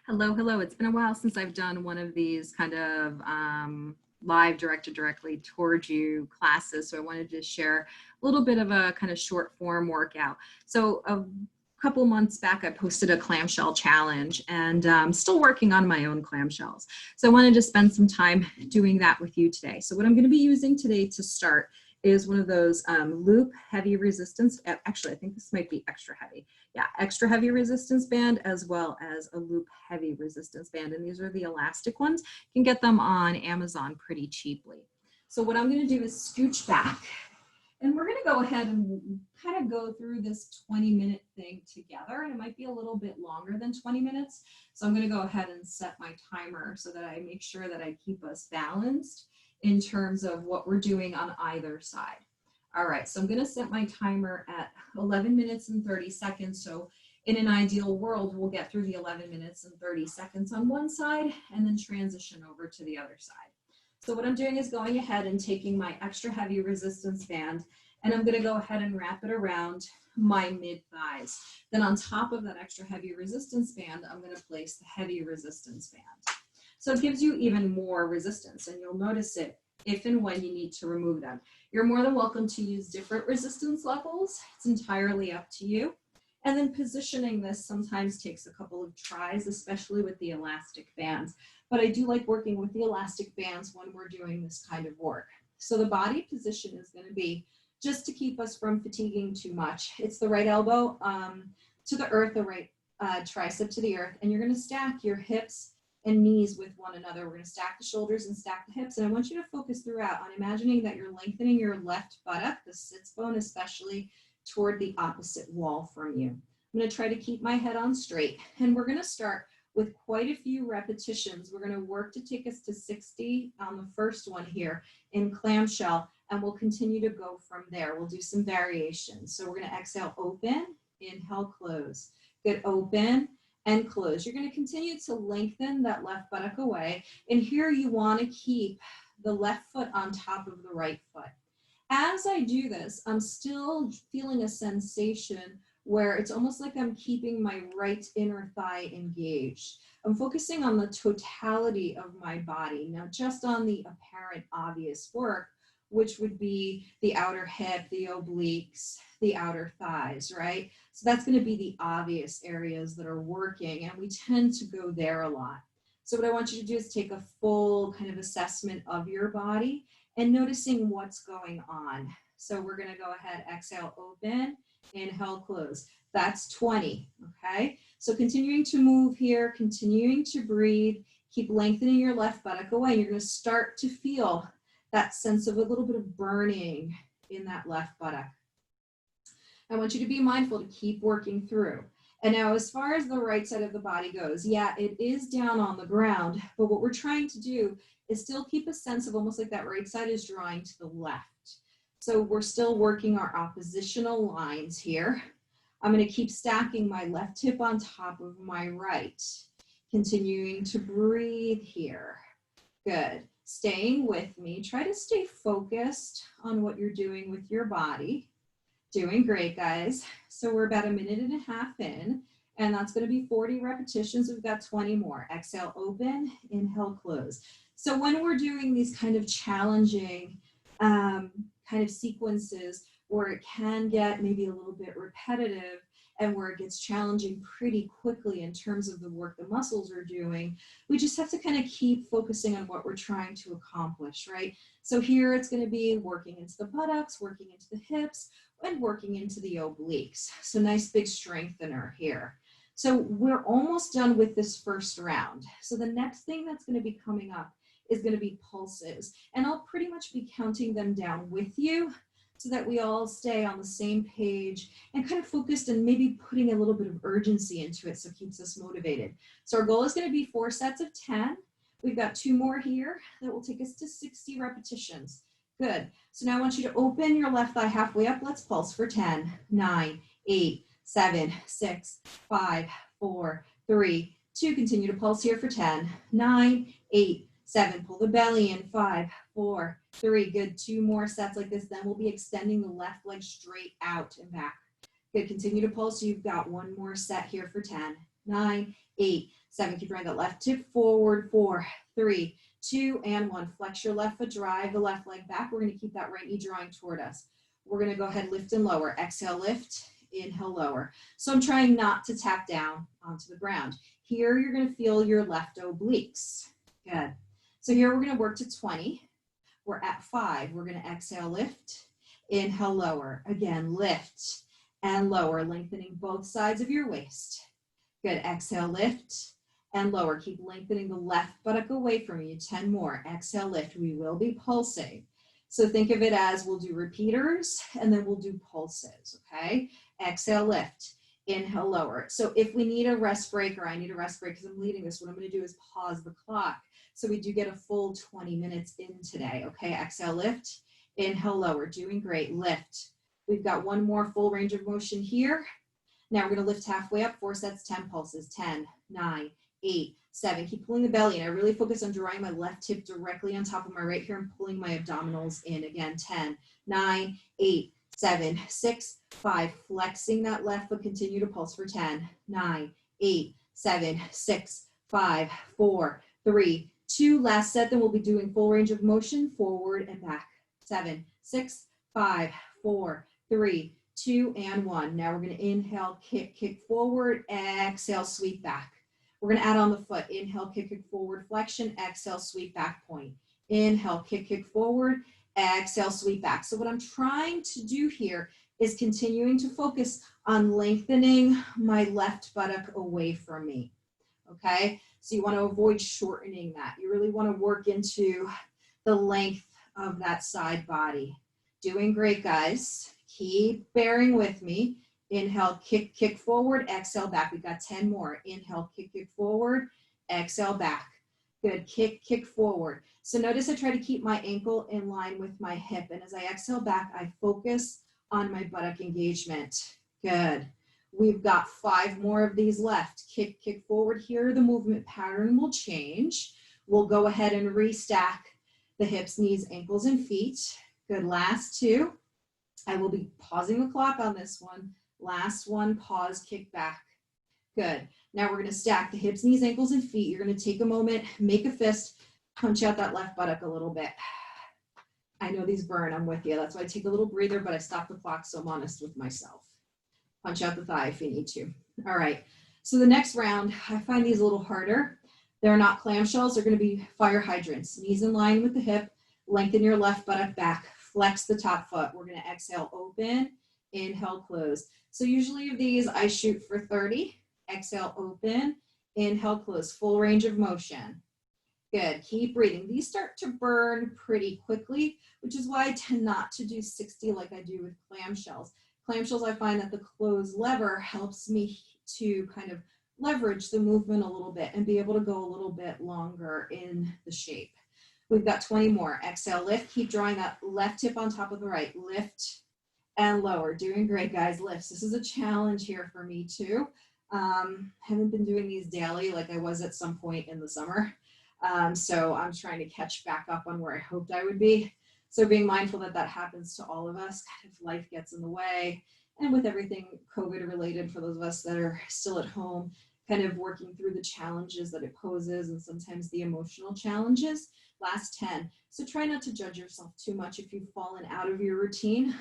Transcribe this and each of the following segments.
Hello, hello. It's been a while since I've done one of these kind of live directed directly towards you classes. So I wanted to share a little bit of a kind of short form workout. So a couple months back, I posted a clamshell challenge and still working on my own clamshells. So I wanted to spend some time doing that with you today. So what I'm going to be using today to start is one of those loop heavy resistance. Actually, I think this might be extra heavy. Yeah, extra heavy resistance band as well as a loop heavy resistance band. And these are the elastic ones. You can get them on Amazon pretty cheaply. So what I'm going to do is scooch back. And we're going to go ahead and kind of go through this 20-minute thing together. And it might be a little bit longer than 20 minutes. So I'm going to go ahead and set my timer so that I make sure that I keep us balanced in terms of what we're doing on either side. All right, so I'm going to set my timer at 11 minutes and 30 seconds. So in an ideal world, we'll get through the 11 minutes and 30 seconds on one side and then transition over to the other side. So what I'm doing is going ahead and taking my extra heavy resistance band, and I'm going to go ahead and wrap it around my mid thighs. Then on top of that extra heavy resistance band, I'm going to place the heavy resistance band. So it gives you even more resistance, and you'll notice it if and when you need to remove them. You're more than welcome to use different resistance levels. It's entirely up to you. And then positioning this sometimes takes a couple of tries, especially with the elastic bands. But I do like working with the elastic bands when we're doing this kind of work. So the body position is going to be just to keep us from fatiguing too much. It's the right elbow to the earth, the right tricep to the earth, and you're going to stack your hips and knees with one another. We're going to stack the shoulders and stack the hips. And I want you to focus throughout on imagining that you're lengthening your left buttock, the sits bone especially, toward the opposite wall from you. I'm going to try to keep my head on straight. And we're going to start with quite a few repetitions. We're going to work to take us to 60 on the first one here in clamshell, and we'll continue to go from there. We'll do some variations. So we're going to exhale, open, inhale, close. Good, open and close. You're going to continue to lengthen that left buttock away. And here you want to keep the left foot on top of the right foot. As I do this, I'm still feeling a sensation where it's almost like I'm keeping my right inner thigh engaged. I'm focusing on the totality of my body, not just on the apparent obvious work, which would be the outer hip, the obliques, the outer thighs, right? So that's going to be the obvious areas that are working, and we tend to go there a lot. So what I want you to do is take a full kind of assessment of your body and noticing what's going on. So we're going to go ahead, exhale, open, inhale, close. That's 20, okay? So continuing to move here, continuing to breathe, keep lengthening your left buttock away. You're going to start to feel that sense of a little bit of burning in that left buttock. I want you to be mindful to keep working through. And now as far as the right side of the body goes, yeah, it is down on the ground, but what we're trying to do is still keep a sense of almost like that right side is drawing to the left. So we're still working our oppositional lines here. I'm going to keep stacking my left hip on top of my right. Continuing to breathe here. Good. Staying with me. Try to stay focused on what you're doing with your body. Doing great, guys. So we're about 1.5 minutes in, and that's going to be 40 repetitions. We've got 20 more. Exhale, open, inhale, close. So when we're doing these kind of challenging kind of sequences where it can get maybe a little bit repetitive and where it gets challenging pretty quickly in terms of the work the muscles are doing, we just have to kind of keep focusing on what we're trying to accomplish, right? So here it's going to be working into the buttocks, working into the hips, and working into the obliques. So nice big strengthener here. So we're almost done with this first round. So the next thing that's going to be coming up is going to be pulses. And I'll pretty much be counting them down with you so that we all stay on the same page and kind of focused and maybe putting a little bit of urgency into it so it keeps us motivated. So our goal is going to be 4 sets of 10. We've got 2 more here that will take us to 60 repetitions. Good. So now I want you to open your left thigh halfway up. Let's pulse for 10, 9, 8, 7, 6, 5, 4, 3, 2. Continue to pulse here for 10, 9, 8, 7. Pull the belly in. 5, 4, 3. Good. 2 more sets like this. Then we'll be extending the left leg straight out and back. Good. Continue to pulse. You've got 1 more set here for 10, 9, 8, 7. Keep drawing that left hip forward. 4, 3, 2, and 1. Flex your left foot, drive the left leg back. We're going to keep that right knee drawing toward us. We're going to go ahead, lift and lower. Exhale, lift, inhale, lower. So I'm trying not to tap down onto the ground. Here, you're going to feel your left obliques. Good. So here, we're going to work to 20. We're at 5. We're going to exhale, lift, inhale, lower. Again, lift and lower, lengthening both sides of your waist. Good. Exhale, lift and lower. Keep lengthening the left buttock away from you. 10 more. Exhale, lift. We will be pulsing. So think of it as we'll do repeaters and then we'll do pulses, okay? Exhale, lift, inhale, lower. So if we need a rest break or I need a rest break because I'm leading this, what I'm going to do is pause the clock. So we do get a full 20 minutes in today, okay? Exhale, lift, inhale, lower. Doing great. Lift. We've got one more full range of motion here. Now we're going to lift halfway up, 4 sets, 10 pulses. 10, 9, 8, 7. Keep pulling the belly in. I really focus on drawing my left hip directly on top of my right here and pulling my abdominals in. Again, 10, 9, 8, 7, 6, 5. Flexing that left foot. Continue to pulse for 10, 9, 8, 7, 6, 5, 4, 3, 2. Last set, then we'll be doing full range of motion, forward and back. 7, 6, 5, 4, 3, 2, and 1. Now we're going to inhale, kick, kick forward, exhale, sweep back. We're going to add on the foot. Inhale, kick, kick forward, flexion, exhale, sweep back point. Inhale, kick, kick forward, exhale, sweep back. So what I'm trying to do here is continuing to focus on lengthening my left buttock away from me, okay? So you want to avoid shortening that. You really want to work into the length of that side body. Doing great, guys. Keep bearing with me. Inhale, kick, kick forward, exhale, back. We've got 10 more. Inhale, kick, kick forward, exhale, back. Good, kick, kick forward. So notice I try to keep my ankle in line with my hip. And as I exhale back, I focus on my buttock engagement. Good. We've got 5 more of these left. Kick, kick forward. Here, the movement pattern will change. We'll go ahead and restack the hips, knees, ankles, and feet. Good, last 2. I will be pausing the clock on this one. Last one, pause, kick back. Good. Now we're going to stack the hips, knees, ankles, and feet. You're going to take a moment, make a fist, punch out that left buttock a little bit. I know these burn, I'm with you. That's why I take a little breather, but I stop the clock so I'm honest with myself. Punch out the thigh if you need to. All right. So the next round, I find these a little harder. They're not clamshells. They're going to be fire hydrants. Knees in line with the hip. Lengthen your left buttock back. Flex the top foot. We're going to exhale, open, inhale, close. So usually of these, I shoot for 30. Exhale, open, inhale, close. Full range of motion. Good. Keep breathing. These start to burn pretty quickly, which is why I tend not to do 60 like I do with clamshells. Clamshells, I find that the closed lever helps me to kind of leverage the movement a little bit and be able to go a little bit longer in the shape. We've got 20 more. Exhale, lift. Keep drawing that left hip on top of the right. Lift and lower. Doing great, guys. Lifts. This is a challenge here for me too. Haven't been doing these daily like I was at some point in the summer. So I'm trying to catch back up on where I hoped I would be. So being mindful that that happens to all of us, kind of life gets in the way. And with everything COVID related for those of us that are still at home, kind of working through the challenges that it poses and sometimes the emotional challenges. Last 10. So try not to judge yourself too much if you've fallen out of your routine.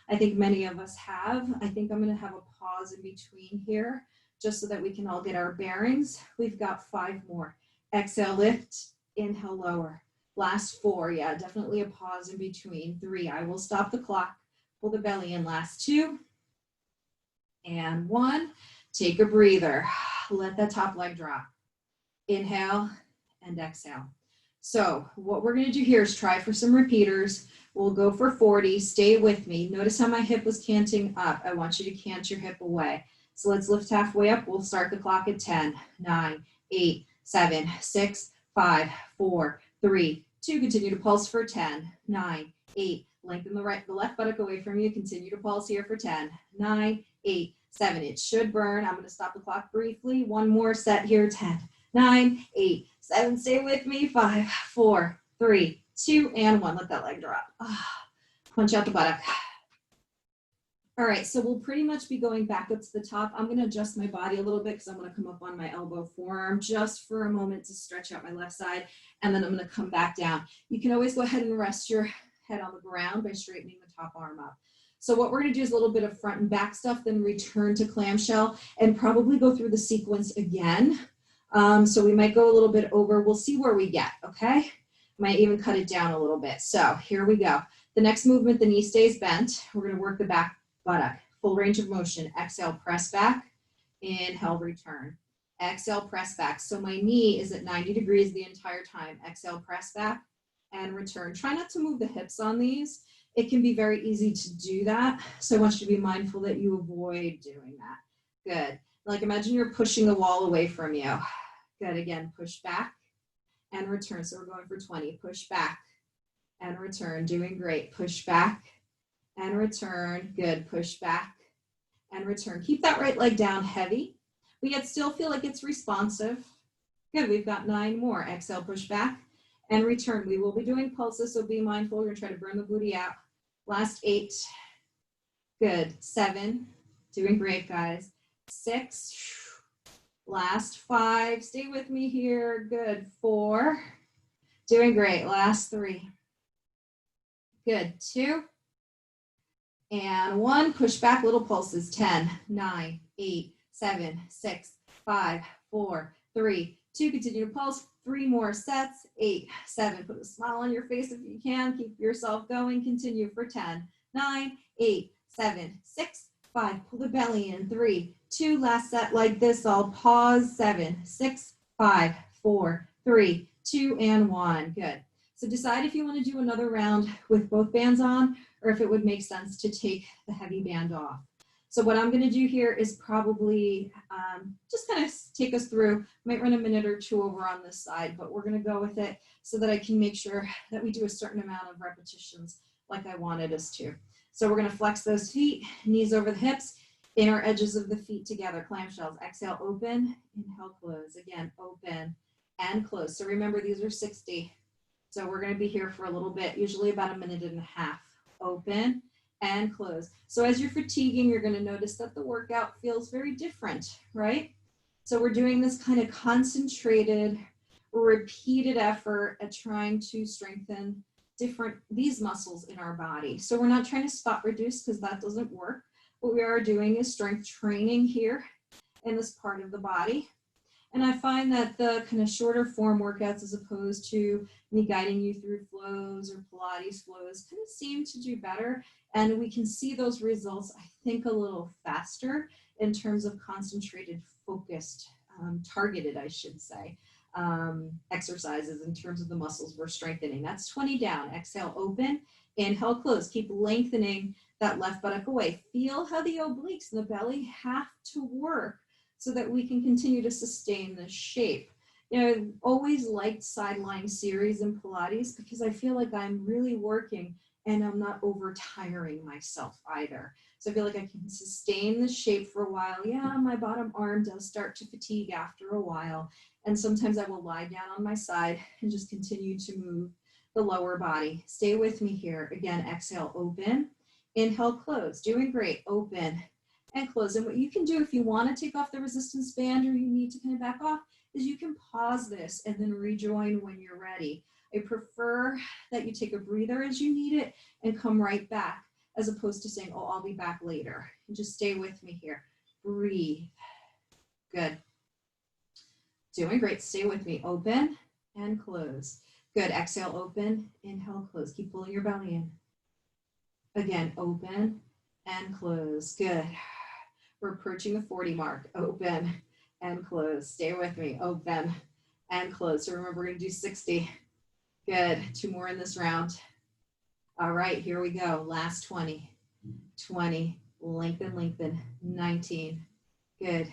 I think many of us have. I think I'm going to have a pause in between here just so that we can all get our bearings. We've got 5 more. Exhale, lift, inhale, lower. Last 4. Yeah, definitely a pause in between. 3. I will stop the clock. Pull the belly in. Last 2. And 1. Take a breather. Let that top leg drop. Inhale and exhale. So what we're going to do here is try for some repeaters. We'll go for 40. Stay with me. Notice how my hip was canting up. I want you to cant your hip away. So let's lift halfway up. We'll start the clock at 10, 9, 8, 7, 6, 5, 4, 3, 2. Continue to pulse for 10, 9, 8. Lengthen the left buttock away from you. Continue to pulse here for 10, 9, 8, 7. It should burn. I'm going to stop the clock briefly. One more set here. 10, 9, 8, 7. Stay with me. 5, 4, 3, 2, and 1. Let that leg drop. Punch out the buttock. All right, so we'll pretty much be going back up to the top. I'm gonna adjust my body a little bit because I'm gonna come up on my elbow forearm just for a moment to stretch out my left side, and then I'm gonna come back down. You can always go ahead and rest your head on the ground by straightening the top arm up. So what we're gonna do is a little bit of front and back stuff, then return to clamshell and probably go through the sequence again. So we might go a little bit over. We'll see where we get, okay? Might even cut it down a little bit. So here we go. The next movement, the knee stays bent. We're gonna work the back buttock, full range of motion. Exhale, press back. Inhale, return. Exhale, press back. So my knee is at 90 degrees the entire time. Exhale, press back and return. Try not to move the hips on these. It can be very easy to do that. So I want you to be mindful that you avoid doing that. Good. Like imagine you're pushing the wall away from you. Good. Again, push back and return. So we're going for 20. Push back and return. Doing great. Push back and return. Good. Push back and return. Keep that right leg down heavy, but yet still feel like it's responsive. Good. We've got 9 more. Exhale, push back and return. We will be doing pulses, so be mindful. We're going to try to burn the booty out. Last 8. Good. 7. Doing great, guys. 6. Last 5. Stay with me here. Good. 4. Doing great. Last 3. Good. 2. And 1, push back, little pulses. 10, 9, 8, 7, 6, 5, 4, 3, 2. Continue to pulse. 3 more sets. 8, 7. Put a smile on your face if you can. Keep yourself going. Continue for 10, 9, 8, 7, 6, 5. Pull the belly in. 3, 2. Last set like this. I'll pause. 7, 6, 5, 4, 3, 2, and 1. Good. So decide if you want to do another round with both bands on, or if it would make sense to take the heavy band off. So what I'm going to do here is probably just kind of take us through, might run a minute or 2 over on this side, but we're going to go with it so that I can make sure that we do a certain amount of repetitions like I wanted us to. So we're going to flex those feet, knees over the hips, inner edges of the feet together, clamshells. Exhale, open, inhale, close. Again, open and close. So remember, these are 60. So we're going to be here for a little bit, usually about a minute and a half. Open and close. So as you're fatiguing, you're going to notice that the workout feels very different, right? So we're doing this kind of concentrated, repeated effort at trying to strengthen these muscles in our body. So we're not trying to spot reduce because that doesn't work. What we are doing is strength training here in this part of the body. And I find that the kind of shorter form workouts, as opposed to me guiding you through flows or Pilates flows, kind of seem to do better. And we can see those results, I think, a little faster in terms of concentrated, focused, targeted, I should say, exercises in terms of the muscles we're strengthening. That's 20 down. Exhale, open. Inhale, close. Keep lengthening that left buttock away. Feel how the obliques and the belly have to work so that we can continue to sustain this shape. You know, I've always liked sideline series in Pilates because I feel like I'm really working and I'm not over-tiring myself either. So I feel like I can sustain this shape for a while. Yeah, my bottom arm does start to fatigue after a while. And sometimes I will lie down on my side and just continue to move the lower body. Stay with me here. Again, exhale, open. Inhale, close. Doing great. Open and close. And what you can do if you want to take off the resistance band or you need to kind of back off is you can pause this and then rejoin when you're ready. I prefer that you take a breather as you need it and come right back, as opposed to saying, oh, I'll be back later. And just stay with me here. Breathe. Good. Doing great. Stay with me. Open and close. Good. Exhale, open. Inhale, close. Keep pulling your belly in. Again, open and close. Good. We're approaching the 40 mark. Open and close. Stay with me. Open and close. So remember, we're going to do 60. Good. 2 more in this round. All right, here we go. Last 20. 20. Lengthen, lengthen. 19. Good.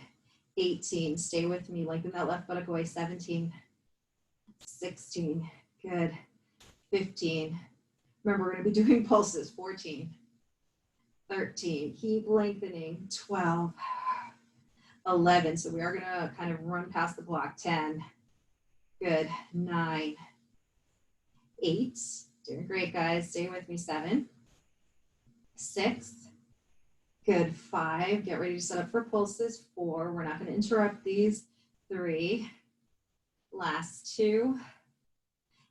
18. Stay with me. Lengthen that left buttock away. 17. 16. Good. 15. Remember, we're going to be doing pulses. 14. 13. Keep lengthening. 12. 11. So we are going to kind of run past the block. 10. Good. 9. 8. Doing great, guys. Stay with me. 7. 6. Good. 5. Get ready to set up for pulses. 4. We're not going to interrupt these. 3. Last 2.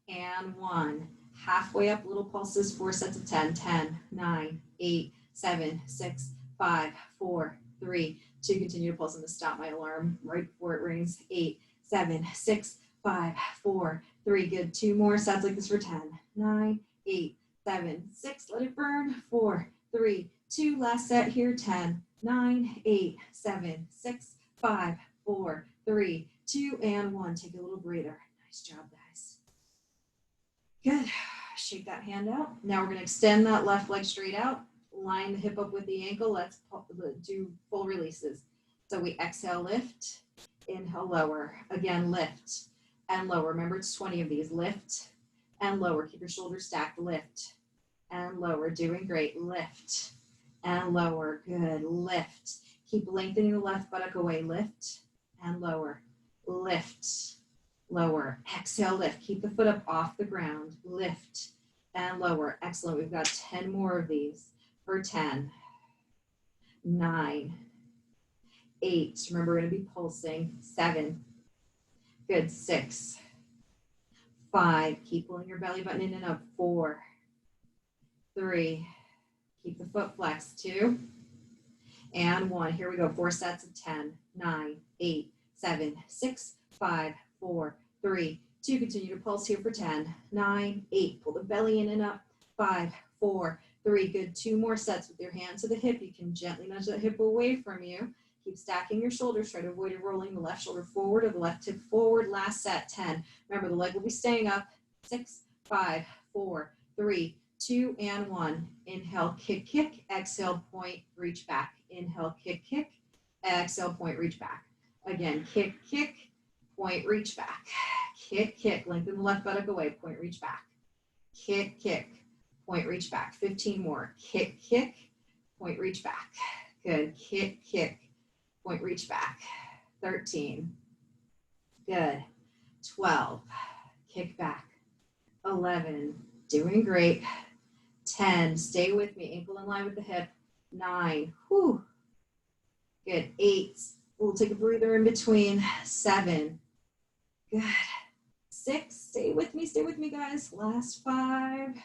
And 1. Halfway up, little pulses, 4 sets of 10. 10, 9, 8, 7, 6, 5, 4, 3, 2. Continue to pulse. I'm going to stop my alarm right before it rings. 8, 7, 6, 5, 4, 3. Good. 2 more sets like this for 10. 9, 8, 7, 6. Let it burn. 4, 3, 2. Last set here. 10, 9, 8, 7, 6, 5, 4, 3, 2, and 1. Take a little breather. Nice job, guys. Good. Shake that hand out. Now we're going to extend that left leg straight out. Line the hip up with the ankle. Let's do full releases. So we exhale, lift, inhale, lower. Again, lift and lower. Remember, it's 20 of these. Lift and lower. Keep your shoulders stacked. Lift and lower. Doing great. Lift and lower. Good. Lift. Keep lengthening the left buttock away. Lift and lower. Lift, lower. Exhale, lift. Keep the foot up off the ground. Lift and lower. Excellent. We've got 10 more of these for 10, 9, 8. Remember, we're going to be pulsing. 7. Good. 6, 5. Keep pulling your belly button in and up. 4, 3. Keep the foot flexed. 2, and 1. Here we go. 4 sets of 10, 9, 8, 7, 6, 5, 4, 3, 2. Continue to pulse here for 10, 9, 8. Pull the belly in and up. 5, 4, 3. Good. 2 more sets with your hand to the hip. You can gently nudge that hip away from you. Keep stacking your shoulders. Try to avoid rolling the left shoulder forward or the left hip forward. Last set, 10. Remember, the leg will be staying up. 6, 5, 4, 3, 2, and 1. Inhale, kick, kick. Exhale, point, reach back. Inhale, kick, kick. Exhale, point, reach back. Again, kick, kick, point, reach back. Kick, kick, lengthen the left buttock away, point, reach back. Kick, kick, point, reach back. 15 more. Kick, kick, point, reach back. Good. Kick, kick, point, reach back. 13. Good. 12. Kick back. 11. Doing great. 10. Stay with me. Ankle in line with the hip. 9. Whew. Good. 8. We'll take a breather in between. 7. Good. 6. Stay with me, guys. Last 5.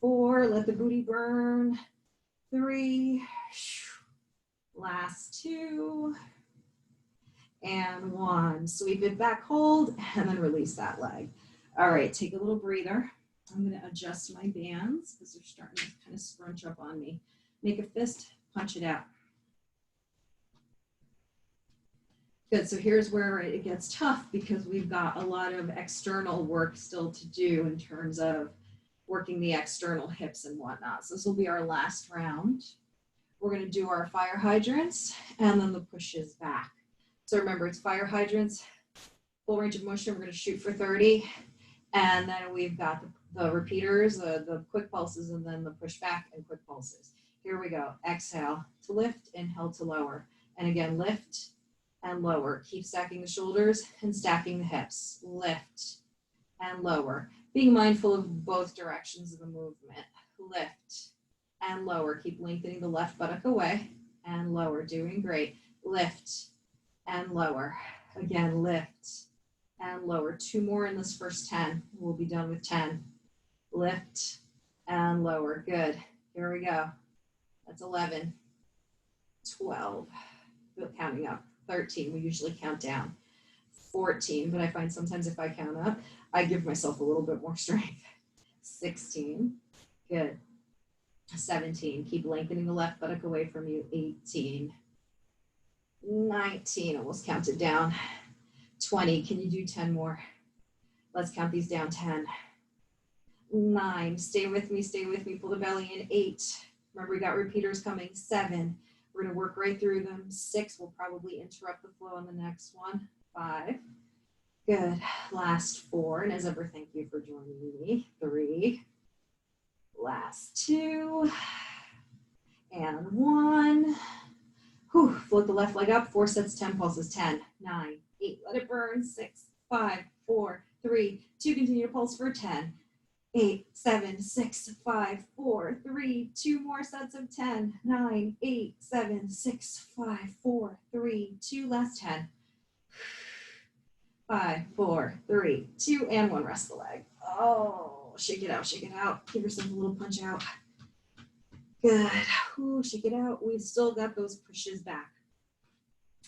4. Let the booty burn. 3. Last 2. And 1. Sweep it back, hold, and then release that leg. All right, take a little breather. I'm going to adjust my bands because they're starting to kind of scrunch up on me. Make a fist, punch it out. Good, so here's where it gets tough because we've got a lot of external work still to do in terms of working the external hips and whatnot. So this will be our last round. We're going to do our fire hydrants and then the pushes back. So remember, it's fire hydrants, full range of motion. We're going to shoot for 30. And then we've got the repeaters, the quick pulses, and then the push back and quick pulses. Here we go. Exhale to lift, inhale to lower. And again, lift and lower. Keep stacking the shoulders and stacking the hips. Lift and lower. Being mindful of both directions of the movement. Lift and lower. Keep lengthening the left buttock away and lower. Doing great. Lift and lower. Again, lift and lower. 2 more in this first 10. We'll be done with 10. Lift and lower. Good. Here we go. That's 11, 12, counting up. 13, we usually count down. 14, but I find sometimes if I count up, I give myself a little bit more strength. 16, good. 17, keep lengthening the left buttock away from you. 18, 19, almost counted down. 20, can you do 10 more? Let's count these down. 10, 9, stay with me, pull the belly in. 8, remember we got repeaters coming. 7, we're going to work right through them. 6, we'll probably interrupt the flow on the next one. 5, good. Last 4, and as ever, thank you for joining me. 3, last 2, and 1. Whew, float the left leg up. 4 sets, 10 pulses. 10, 9, 8, let it burn. 6, 5, 4, 3, 2, continue to pulse for 10, 8, 7, 6, 5, 4, 3, 2 more sets of 10, 9, 8, 7, 6, 5, 4, 3, 2, last 10, 5, 4, 3, 2, and 1, rest the leg. Oh, shake it out, shake it out. Give yourself a little punch out. Good. Ooh, shake it out. We've still got those pushes back.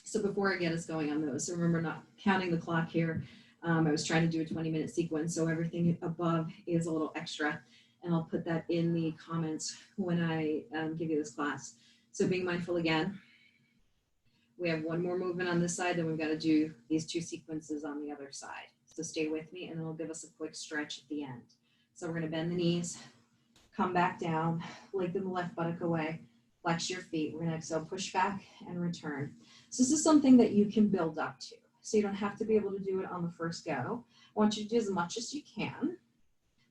So before I get us going on those, so remember not counting the clock here. I was trying to do a 20-minute sequence, so everything above is a little extra, and I'll put that in the comments when I give you this class. So being mindful again, we have one more movement on this side, then we've got to do these 2 sequences on the other side. So stay with me, and then I'll give us a quick stretch at the end. So we're going to bend the knees, come back down, lengthen the left buttock away, flex your feet. We're going to exhale, push back and return. So this is something that you can build up to. So you don't have to be able to do it on the first go. I want you to do as much as you can,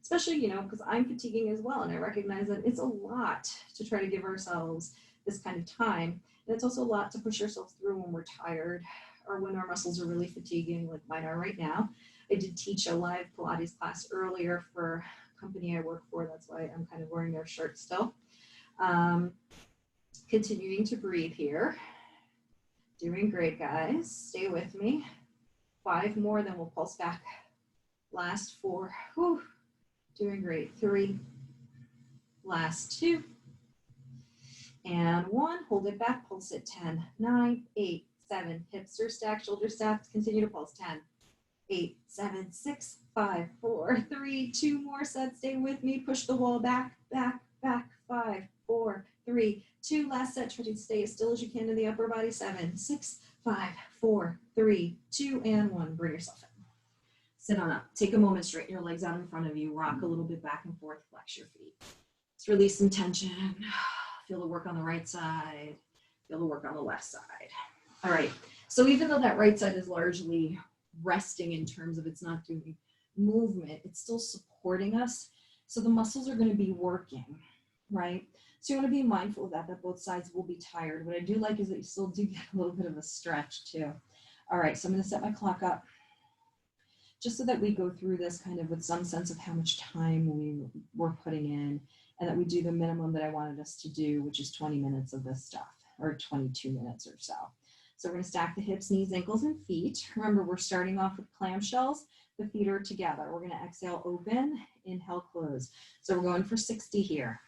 especially, you know, because I'm fatiguing as well. And I recognize that it's a lot to try to give ourselves this kind of time. And it's also a lot to push ourselves through when we're tired or when our muscles are really fatiguing, like mine are right now. I did teach a live Pilates class earlier for a company I work for. That's why I'm kind of wearing their shirt still. Continuing to breathe here. Doing great, guys. Stay with me. 5 more, then we'll pulse back. Last 4. Whew. Doing great. 3. Last 2. And 1. Hold it back. Pulse it. 10, 9, 8, 7. Hips are stacked, shoulders stacked. Continue to pulse. 10, 8, 7, 6, 5, 4, 3, 2 more sets. Stay with me. Push the wall back, back, back. 5, 4, 3, 2. Last set. Try to stay as still as you can in the upper body. 7, 6, 5, 4, 3, 2, and 1. Bring yourself in. Sit on up. Take a moment. Straighten your legs out in front of you. Rock a little bit back and forth. Flex your feet. Let's release some tension. Feel the work on the right side. Feel the work on the left side. All right. So even though that right side is largely resting in terms of it's not doing movement, it's still supporting us. So the muscles are going to be working, right? So you want to be mindful of that both sides will be tired. What I do like is that you still do get a little bit of a stretch too. All right, so I'm going to set my clock up just so that we go through this kind of with some sense of how much time we're putting in, and that we do the minimum that I wanted us to do, which is 20 minutes of this stuff, or 22 minutes or so. So we're going to stack the hips, knees, ankles, and feet. Remember, we're starting off with clamshells. The feet are together. We're going to exhale, open, inhale, close. So we're going for 60 here.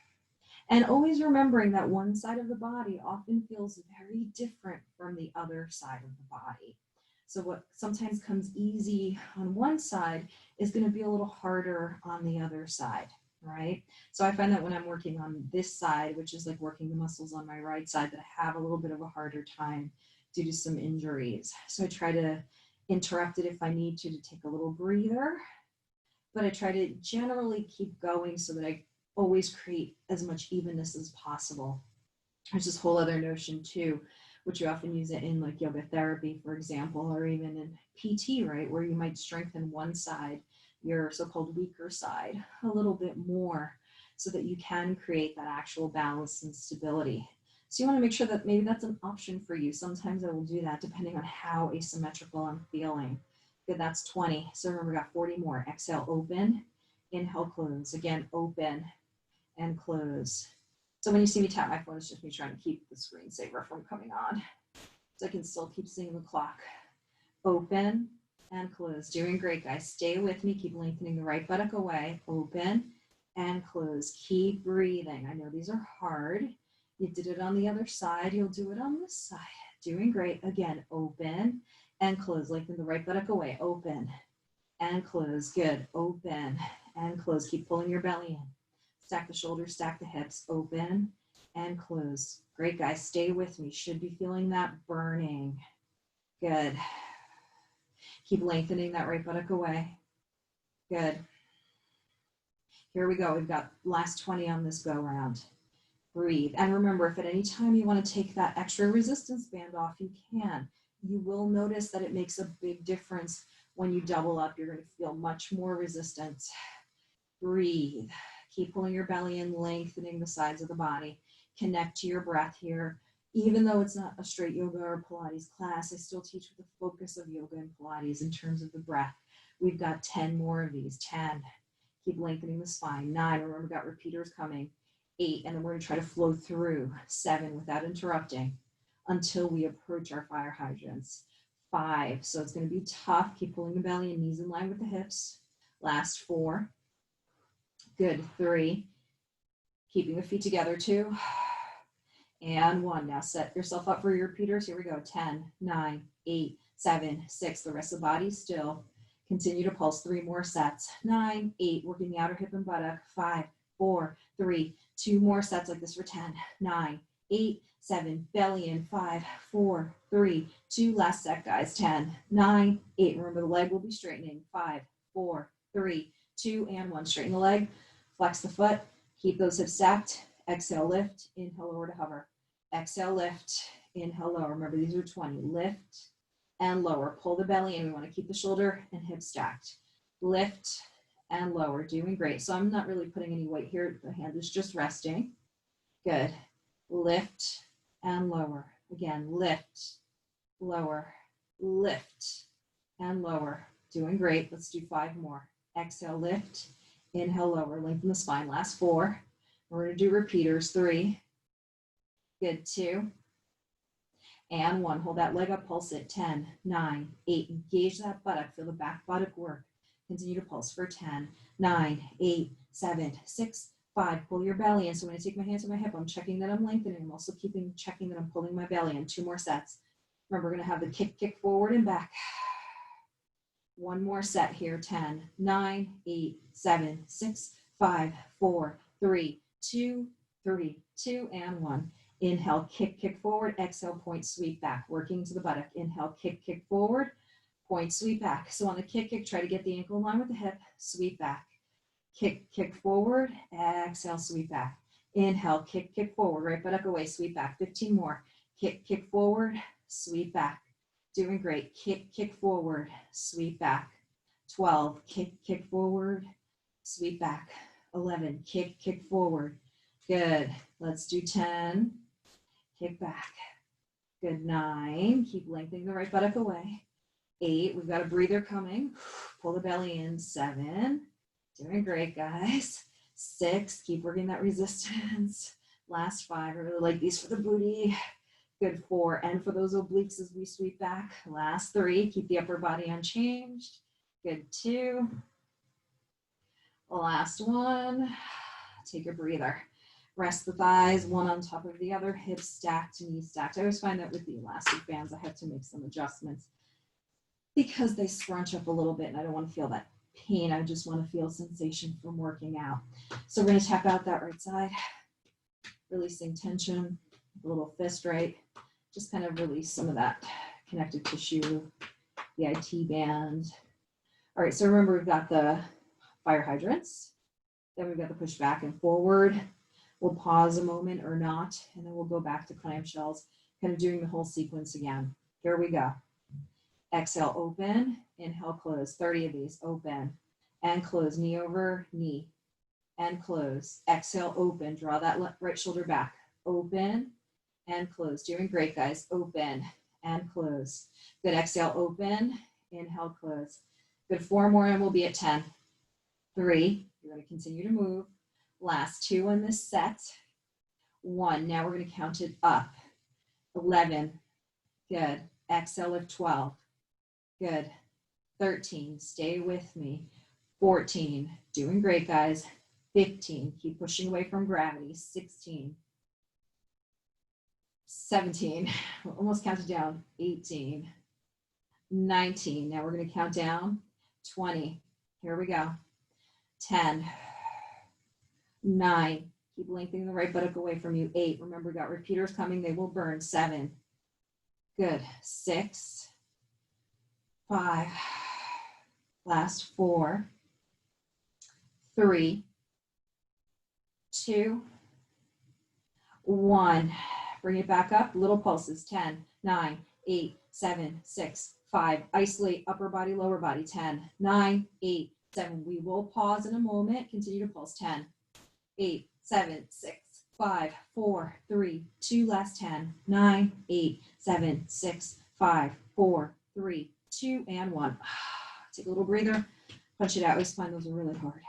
And always remembering that one side of the body often feels very different from the other side of the body. So what sometimes comes easy on one side is going to be a little harder on the other side, right? So I find that when I'm working on this side, which is like working the muscles on my right side, that I have a little bit of a harder time due to some injuries. So I try to interrupt it if I need to take a little breather, but I try to generally keep going so that I always create as much evenness as possible. There's this whole other notion too, which you often use it in like yoga therapy, for example, or even in PT, right? Where you might strengthen one side, your so-called weaker side, a little bit more so that you can create that actual balance and stability. So you want to make sure that maybe that's an option for you. Sometimes I will do that depending on how asymmetrical I'm feeling. Good, that's 20. So remember, we got 40 more. Exhale, open, inhale, close. Again, open and close. So when you see me tap my phone, it's just me trying to keep the screensaver from coming on, so I can still keep seeing the clock. Open and close. Doing great, guys. Stay with me. Keep lengthening the right buttock away. Open and close. Keep breathing. I know these are hard. You did it on the other side. You'll do it on this side. Doing great. Again, open and close. Lengthen the right buttock away. Open and close. Good. Open and close. Keep pulling your belly in. Stack the shoulders, stack the hips, open and close. Great, guys. Stay with me. Should be feeling that burning. Good. Keep lengthening that right buttock away. Good. Here we go. We've got last 20 on this go round. Breathe. And remember, if at any time you want to take that extra resistance band off, you can. You will notice that it makes a big difference when you double up. You're going to feel much more resistance. Breathe. Keep pulling your belly in, lengthening the sides of the body. Connect to your breath here. Even though it's not a straight yoga or Pilates class, I still teach with the focus of yoga and Pilates in terms of the breath. We've got 10 more of these. 10, Keep lengthening the spine. 9, remember, we've got repeaters coming. 8, and then we're going to try to flow through. 7, without interrupting, until we approach our fire hydrants. 5, so it's going to be tough. Keep pulling the belly and knees in line with the hips. Last 4. Good. 3. Keeping the feet together. 2. And 1. Now set yourself up for your repeaters. Here we go. 10, 9, 8, 7, 6. The rest of the body still. Continue to pulse. 3 more sets. 9, 8. Working the outer hip and buttock. 5, 4, 3. 2 more sets like this for 10, 9, 8, 7. Belly in. 5, 4, 3, 2. Last set, guys. 10, 9, 8. Remember, the leg will be straightening. 5, 4, 3, 2, and 1. Straighten the leg. Flex the foot. Keep those hips stacked. Exhale, lift. Inhale, lower to hover. Exhale, lift. Inhale, lower. Remember, these are 20. Lift and lower. Pull the belly in. We want to keep the shoulder and hip stacked. Lift and lower. Doing great. So I'm not really putting any weight here. The hand is just resting. Good. Lift and lower. Again, lift, lower, lift, and lower. Doing great. Let's do 5 more. Exhale, lift. Inhale, lower. Lengthen the spine. Last 4. We're going to do repeaters. 3. Good. 2. And 1. Hold that leg up. Pulse it. 10, 9, 8. Engage that buttock. Feel the back buttock work. Continue to pulse for 10, 9, 8, 7, 6, 5. Pull your belly in. So when I take my hands to my hip, I'm checking that I'm lengthening. I'm also checking that I'm pulling my belly in. 2 more sets. Remember, we're going to have the kick forward and back. 1 more set here. 10, 9, 8, 7, 6, 5, 4, 3, 2, and 1. Inhale, kick forward. Exhale, point, sweep back. Working to the buttock. Inhale, kick forward. Point, sweep back. So on the kick, try to get the ankle in line with the hip. Sweep back. Kick forward. Exhale, sweep back. Inhale, kick forward. Right buttock away, sweep back. 15 more. Kick forward, sweep back. Doing great. Kick forward, sweep back. 12, kick forward, sweep back. 11, kick forward. Good. Let's do 10. Kick back. Good. 9. Keep lengthening the right buttock away. 8. We've got a breather coming. Pull the belly in. 7. Doing great, guys. 6. Keep working that resistance. Last 5. I really like these for the booty. Good. 4. And for those obliques as we sweep back. Last 3. Keep the upper body unchanged. Good. 2. Last 1. Take a breather. Rest the thighs, one on top of the other, hips stacked, knees stacked. I always find that with the elastic bands, I have to make some adjustments because they scrunch up a little bit and I don't want to feel that pain. I just want to feel sensation from working out. So we're going to tap out that right side, releasing tension, a little fist right, just kind of release some of that connective tissue, the IT band. All right, so remember we've got the fire hydrants, then we've got the push back and forward. We'll pause a moment or not, and then we'll go back to clamshells, kind of doing the whole sequence again. Here we go. Exhale, open, inhale, close. 30 of these, open and close, knee over knee and close. Exhale, open, draw that right shoulder back, open and close. Doing great, guys. Open and close. Good. Exhale, open, inhale, close. Good. 4 more and we'll be at 10. 3, you're going to continue to move. Last 2 in this set. 1, now we're going to count it up. 11, good. Exhale, lift 12, good. 13, stay with me. 14, doing great, guys. 15, keep pushing away from gravity. 16, 17, almost counted down. 18, 19, now we're going to count down. 20, here we go. 10, 9, keep lengthening the right buttock away from you. 8, remember we got repeaters coming, they will burn. 7, good. 6, 5, last 4, 3, 2, 1. Bring it back up, little pulses. 10, 9, 8, 7, 6, 5. Isolate upper body, lower body. 10, 9, 8, 7. We will pause in a moment, continue to pulse. 10, 8, 7, 6, 5, 4, 3, 2, last 10, 9, 8, 7, 6, 5, 4, 3, 2, and 1. Take a little breather, punch it out. We find those are really hard.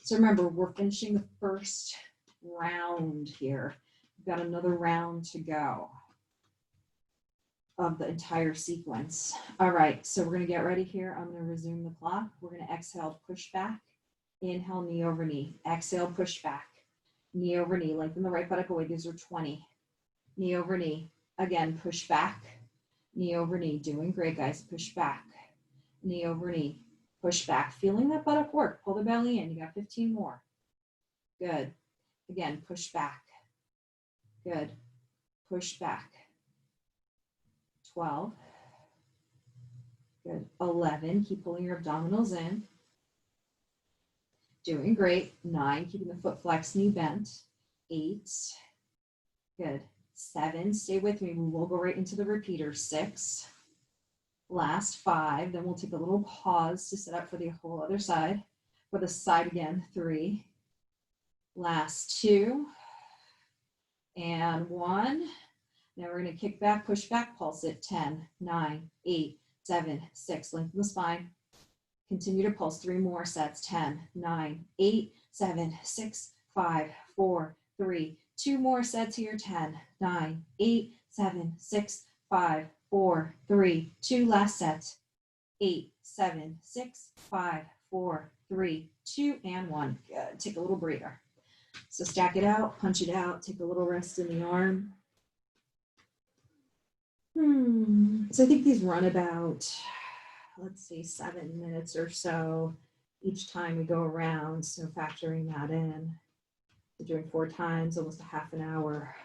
So remember, we're finishing the first round here. We've got another round to go of the entire sequence. All right, so we're going to get ready here. I'm going to resume the clock. We're going to exhale, push back. Inhale, knee over knee. Exhale, push back. Knee over knee. Lengthen the right buttock away. These are 20. Knee over knee. Again, push back. Knee over knee. Doing great, guys. Push back. Knee over knee. Push back. Feeling that buttock work. Pull the belly in. You got 15 more. Good. Again, push back. Good. Push back. 12. Good. 11. Keep pulling your abdominals in. Doing great. 9. Keeping the foot flexed, knee bent. 8. Good. 7. Stay with me. We will go right into the repeater. 6. Last 5. Then we'll take a little pause to set up for the whole other side. For the side again. 3. Last 2. And 1. Now we're going to kick back, push back, pulse it. 10, 9, 8, 7, 6. Lengthen the spine. Continue to pulse. 3 more sets. 10, 9, 8, 7, 6, 5, 4, 3. 2 more sets here. 10, 9, 8, 7, 6, 5, 4, 3. 2 last sets. 8, 7, 6, 5, 4, 3, 2, and 1. Good. Take a little breather. So stack it out, punch it out, take a little rest in the arm. So I think these run about, let's see, 7 minutes or so each time we go around. So factoring that in, we're doing 4 times, almost a half an hour.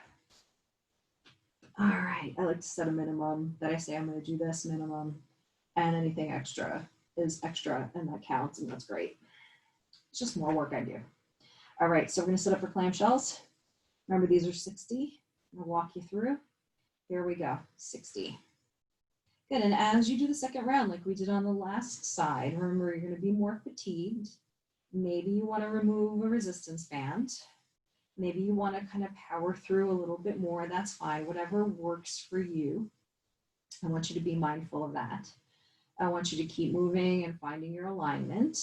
All right, I like to set a minimum that I say I'm going to do this minimum, and anything extra is extra, and that counts, and that's great. It's just more work I do. All right, so we're going to set up for clamshells. Remember, these are 60. I'm going to walk you through. Here we go, 60. Good, and as you do the second round, like we did on the last side, remember you're going to be more fatigued. Maybe you want to remove a resistance band. Maybe you want to kind of power through a little bit more. That's fine, whatever works for you. I want you to be mindful of that. I want you to keep moving and finding your alignment.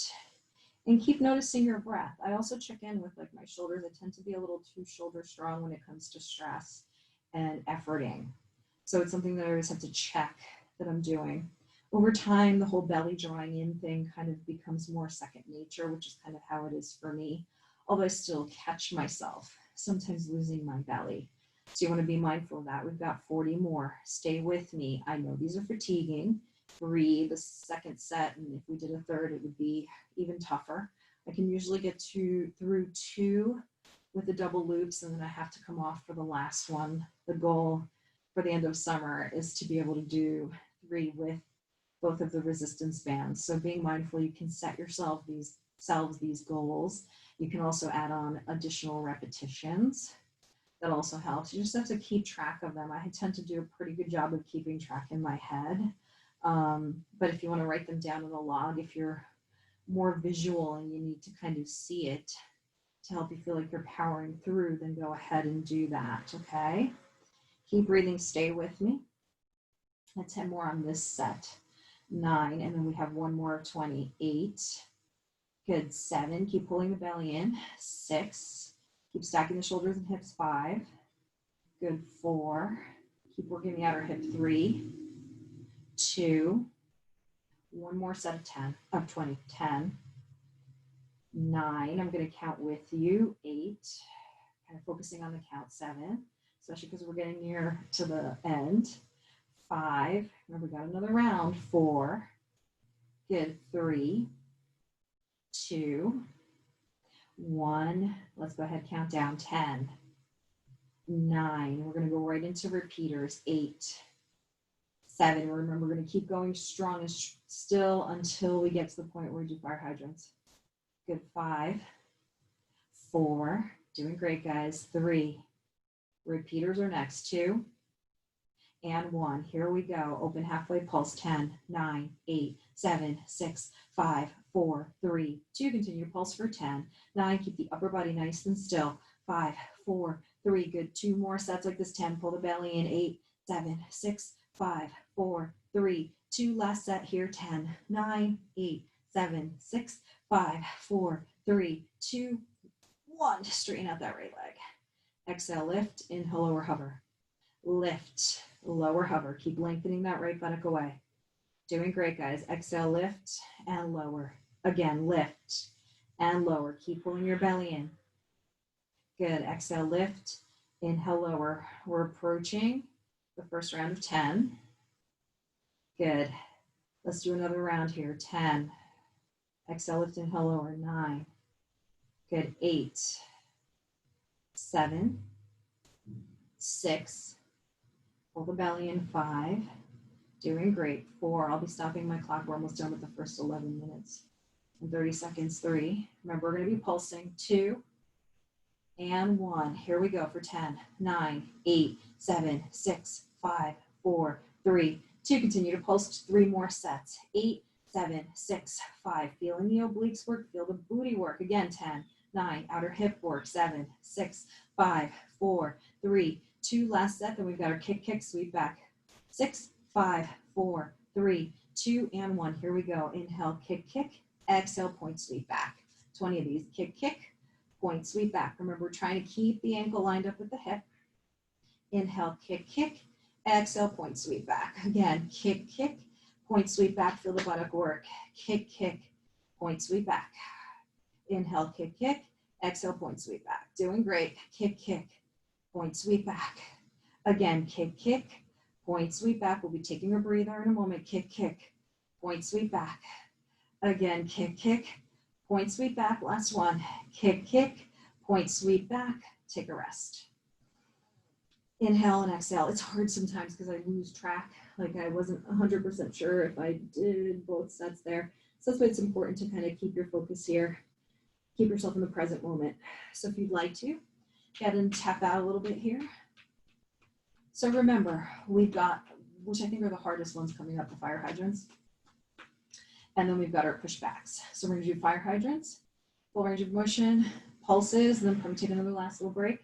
And keep noticing your breath. I also check in with like my shoulders. I tend to be a little too shoulder strong when it comes to stress and efforting. So it's something that I always have to check that I'm doing. Over time, the whole belly drawing in thing kind of becomes more second nature, which is kind of how it is for me. Although I still catch myself sometimes losing my belly. So you want to be mindful of that. We've got 40 more. Stay with me. I know these are fatiguing. Breathe the second set, and if we did a third, it would be even tougher. I can usually get through 2 with the double loops, and then I have to come off for the last one. The goal for the end of summer is to be able to do 3 with both of the resistance bands. So being mindful, you can set yourself these goals. You can also add on additional repetitions. That also helps. You just have to keep track of them. I tend to do a pretty good job of keeping track in my head. But if you want to write them down in a log, if you're more visual and you need to kind of see it to help you feel like you're powering through, then go ahead and do that, okay? Keep breathing, stay with me. 10 more on this set. 9, and then we have 1 more of 20. 8, good. 7, keep pulling the belly in. 6, keep stacking the shoulders and hips. 5, good. 4, keep working the outer hip. 3, 2, 1 more set of 20. 10, 9, I'm going to count with you. 8, kind of focusing on the count. 7, especially because we're getting near to the end. 5, remember we got another round. 4, good. 3, 2, 1, let's go ahead, count down. 10, 9, we're going to go right into repeaters. 8, 7, remember we're going to keep going strong and still until we get to the point where we do fire hydrants. Good. 5, 4, doing great, guys. 3, repeaters are next. 2, and 1. Here we go. Open halfway pulse. 10, 9, 8, 7, 6, 5, 4, 3, 2. Continue to pulse for 10, 9. Keep the upper body nice and still. 5, 4, 3. Good. 2 more sets like this. 10. Pull the belly in. 8, 7, 6, 5, 4, 3, 2. Last set here. 10, 9, 8, 7, 6, 5, 4, 3, 2, 1. Straighten out that right leg. Exhale, lift, inhale, lower, hover. Lift, lower, hover. Keep lengthening that right buttock away. Doing great, guys. Exhale, lift and lower. Again, lift and lower. Keep pulling your belly in. Good. Exhale, lift, inhale, lower. We're approaching the first round of 10. Good. Let's do another round here. 10. Exhale, lift, inhale, lower. 9. Good. 8, 7, 6. Pull the belly in. 5. Doing great. 4. I'll be stopping my clock. We're almost done with the first 11 minutes and 30 seconds. 3. Remember, we're going to be pulsing. 2 and 1. Here we go for 10, 9, 8, 7, 6, 5, 4, 3, 2. Continue to pulse. 3 more sets. 8, 7, 6, 5. Feeling the obliques work. Feel the booty work. Again, 10, 9. Outer hip work. 7, 6, 5, 4, 3, 2. Last set. Then we've got our kick, kick, sweep back. 6, 5, 4, 3, 2, and 1. Here we go. Inhale, kick, kick. Exhale, point, sweep back. 20 of these. Kick, kick, point, sweep back. Remember, we're trying to keep the ankle lined up with the hip. Inhale, kick, kick. Exhale, point, sweep back. Again, kick, kick, point, sweep back. Feel the buttock work. Kick, kick, point, sweep back. Inhale, kick, kick. Exhale, point, sweep back. Doing great. Kick, kick, point, sweep back. Again, kick, kick, point, sweep back. We'll be taking a breather in a moment. Kick, kick, point, sweep back. Again, kick, kick, point, sweep back. Last one. Kick, kick, point, sweep back. Take a rest. Inhale and exhale. It's hard sometimes because I lose track. Like I wasn't 100% sure if I did both sets there. So that's why it's important to kind of keep your focus here. Keep yourself in the present moment. So if you'd like to, get and tap out a little bit here. So remember, we've got, which I think are the hardest ones coming up, the fire hydrants. And then we've got our pushbacks. So we're gonna do fire hydrants, full range of motion, pulses, and then probably take another last little break.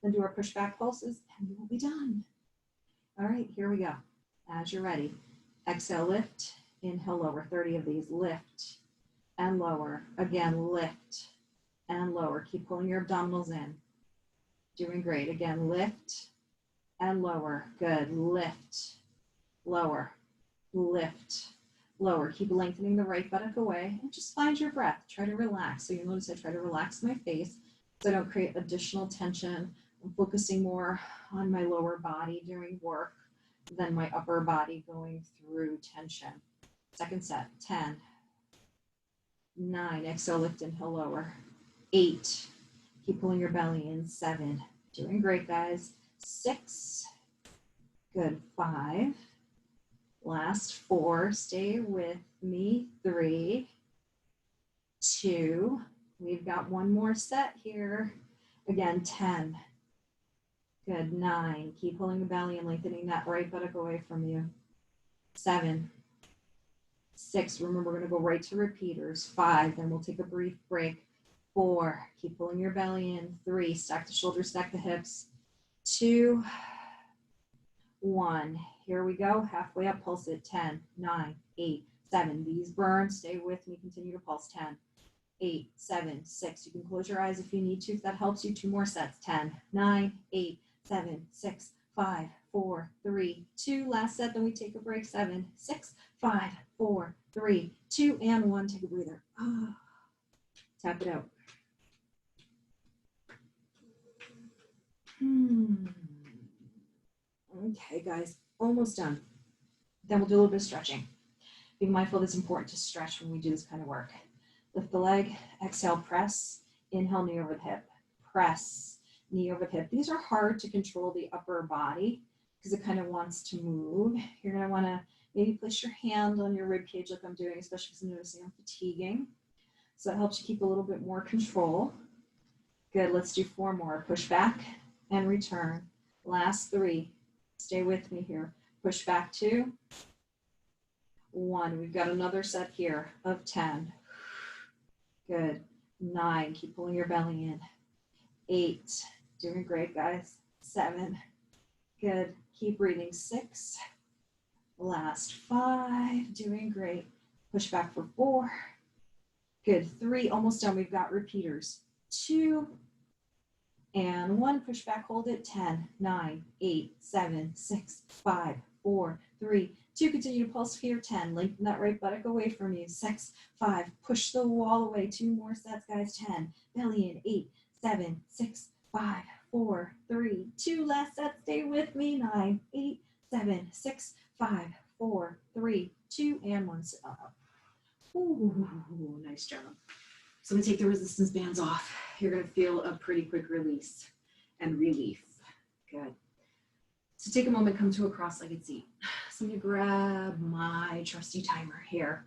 Then do our pushback pulses, and we will be done. All right, here we go. As you're ready, exhale, lift, inhale, lower. 30 of these, lift and lower. Again, lift and lower. Keep pulling your abdominals in. Doing great. Again, lift and lower. Good. Lift, lower, lift, lower. Keep lengthening the right buttock away and just find your breath. Try to relax. So you'll notice I try to relax my face so I don't create additional tension. I'm focusing more on my lower body during work than my upper body going through tension. Second set, 10, 9, exhale, lift, inhale, lower. 8, keep pulling your belly in. 7, doing great, guys. 6, good. 5, last 4, stay with me. 3, 2, we've got one more set here. Again, 10, good. 9, keep pulling the belly and lengthening that right buttock away from you. 7, 6, remember we're gonna go right to repeaters. 5, then we'll take a brief break. 4, keep pulling your belly in. 3, stack the shoulders, stack the hips. 2, 1, here we go, halfway up, pulse it. 10, 9, 8, 7, these burn, stay with me, continue to pulse. 10, 8, 7, 6, you can close your eyes if you need to, if that helps you. 2 more sets. 10, 9, 8, 7, 6, 5, 4, 3, 2, last set, then we take a break. 7, 6, 5, 4, 3, 2, and 1, take a breather. Tap it out. Okay, guys, almost done. Then we'll do a little bit of stretching. Being mindful that it's important to stretch when we do this kind of work. Lift the leg, exhale, press, inhale, knee over the hip, press, knee over the hip. These are hard to control the upper body because it kind of wants to move. You're gonna wanna maybe place your hand on your rib cage like I'm doing, especially because I'm noticing I'm fatiguing. So that helps you keep a little bit more control. Good, let's do 4 more. Push back and return. Last 3, stay with me here. Push back 2, 1. We've got another set here of 10. Good. 9, keep pulling your belly in. 8, doing great, guys. 7, good. Keep breathing. 6, last 5, doing great. Push back for 4. Good. 3, almost done. We've got repeaters. 2 and 1. Push back, hold it. 10, 9, 8, 7, 6, 5, 4, 3, 2. Continue to pulse here. 10. Lengthen that right buttock away from you. 6, 5. Push the wall away. 2 more sets, guys. 10. Belly in. 8, 7, 6, 5, 4, 3, 2. Last set. Stay with me. 9, 8, 7, 6, 5, 4, 3, 2, and 1. Sit up. Ooh, nice job. So I'm gonna take the resistance bands off. You're gonna feel a pretty quick release and relief. Good. So take a moment, come to a cross-legged seat. So I'm gonna grab my trusty timer here.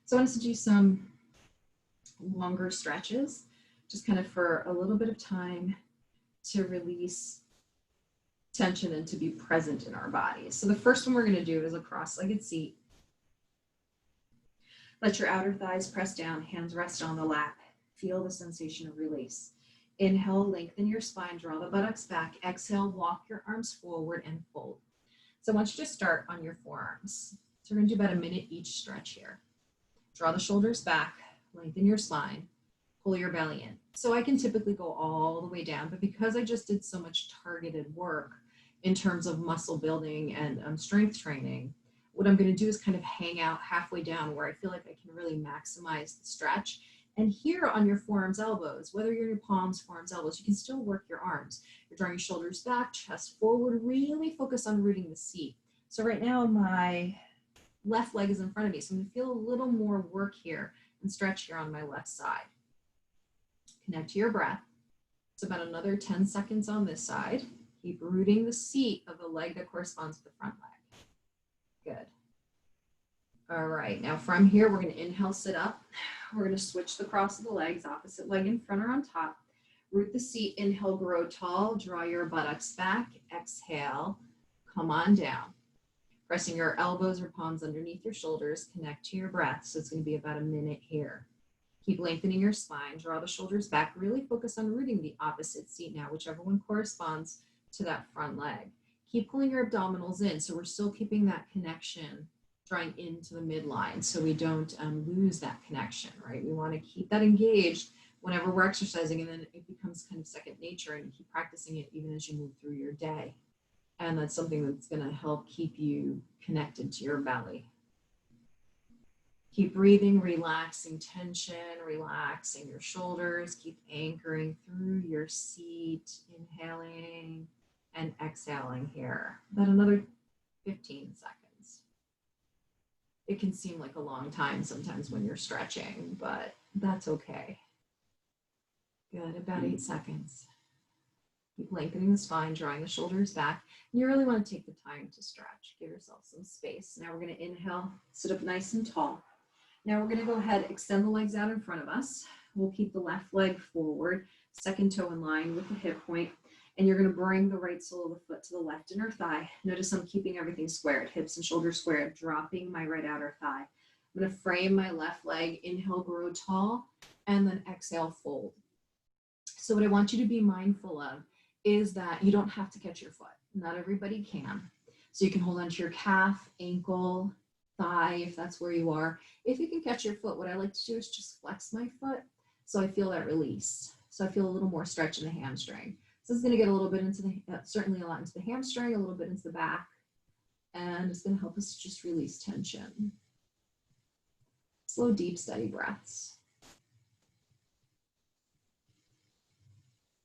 So I want us to do some longer stretches, just kind of for a little bit of time to release tension and to be present in our bodies. So the first one we're gonna do is a cross-legged seat. Let your outer thighs press down, hands rest on the lap. Feel the sensation of release. Inhale, lengthen your spine, draw the buttocks back. Exhale, walk your arms forward and fold. So I want you to start on your forearms. So we're gonna do about a minute each stretch here. Draw the shoulders back, lengthen your spine, pull your belly in. So I can typically go all the way down, but because I just did so much targeted work in terms of muscle building and strength training, what I'm going to do is kind of hang out halfway down where I feel like I can really maximize the stretch. And here on your forearms, elbows, whether you're in your palms, forearms, elbows, you can still work your arms. You're drawing your shoulders back, chest forward, really focus on rooting the seat. So right now my left leg is in front of me, so I'm going to feel a little more work here and stretch here on my left side. Connect to your breath. It's about another 10 seconds on this side. Keep rooting the seat of the leg that corresponds to the front leg. Good. All right, now from here, we're going to inhale, sit up. We're going to switch the cross of the legs, opposite leg in front or on top. Root the seat, inhale, grow tall, draw your buttocks back. Exhale, come on down. Pressing your elbows or palms underneath your shoulders, connect to your breath. So it's going to be about a minute here. Keep lengthening your spine, draw the shoulders back, really focus on rooting the opposite seat now, whichever one corresponds to that front leg. Keep pulling your abdominals in, so we're still keeping that connection, drawing into the midline, so we don't lose that connection, right? We want to keep that engaged whenever we're exercising, and then it becomes kind of second nature, and you keep practicing it even as you move through your day. And that's something that's going to help keep you connected to your belly. Keep breathing, relaxing tension, relaxing your shoulders, keep anchoring through your seat, inhaling and exhaling here. About another 15 seconds. It can seem like a long time sometimes when you're stretching, but that's okay. Good, about 8 seconds. Keep lengthening the spine, drawing the shoulders back. You really want to take the time to stretch. Give yourself some space. Now we're going to inhale, sit up nice and tall. Now we're going to go ahead, extend the legs out in front of us. We'll keep the left leg forward, second toe in line with the hip point, and you're going to bring the right sole of the foot to the left inner thigh. Notice I'm keeping everything squared, hips and shoulders squared, dropping my right outer thigh. I'm going to frame my left leg, inhale, grow tall, and then exhale, fold. So what I want you to be mindful of is that you don't have to catch your foot. Not everybody can. So you can hold onto your calf, ankle, thigh, if that's where you are. If you can catch your foot, what I like to do is just flex my foot so I feel that release. So I feel a little more stretch in the hamstring. So it's going to get a little bit into the, certainly a lot into the hamstring, a little bit into the back, and it's going to help us just release tension. Slow, deep, steady breaths.